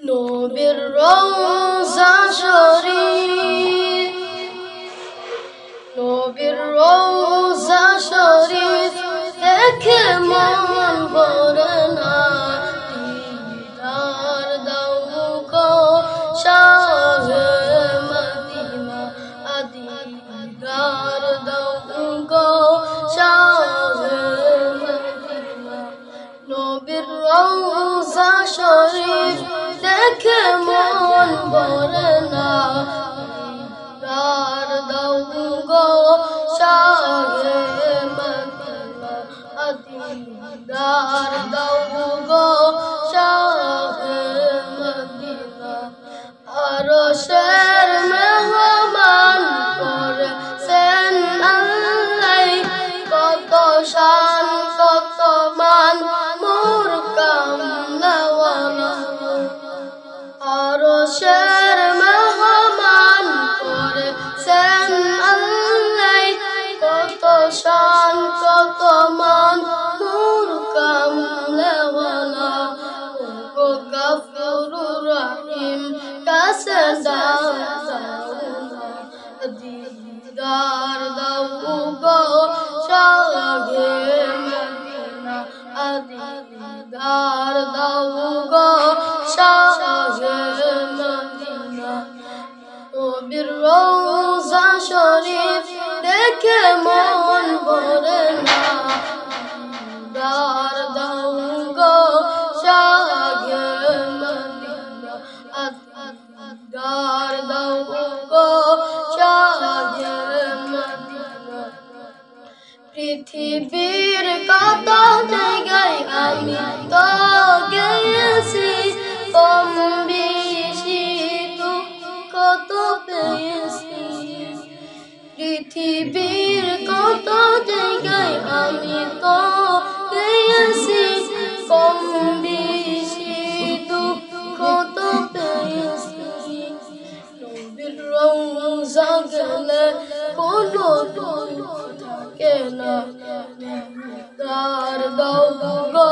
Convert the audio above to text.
নবীর রওজা শরীফ, নবীর রওজা শরীফ দেখে মন ভরে না। দিদার দাও গো শাহে মদিনা, দিদার দাও গো শাহে মদিনা। নবীর রওজা শরীফ দেখে মন ভরে না। দিদার দাও গো শাহে মদিনা, দিদার দাও গো শাহে মদিনা। আরশের মেহমান করেছেন আল্লাহ, কত শান কত মান মোর কামলাওয়ালা। আরশের মেহমান করেছেন আল্লাহ, কত শান কত মান মোর কামলাওয়ালা। ও গফুরুর রহিম কাছে দাও দিদার দাও গো শাহে মদিনা, দিদার দাও গো শাহে মদিনা। নবীর রওজা শরীফ দেখে মন ভরে না। দিদার দাও গো শাহে মদিনা, দিদার দাও গো শাহে মদিনা। পৃথিবীর কত জায়গায় আমি তো গেছি, কম বেশি দুঃখ তো পেয়েছি। পৃথিবীর কত জায়গায় আমি তো গেছি, কম বেশি দুঃখ তো পেয়েছি। নবীর রওজা গেলে কোনো দুঃখ থাকে না। দিদার দাও গো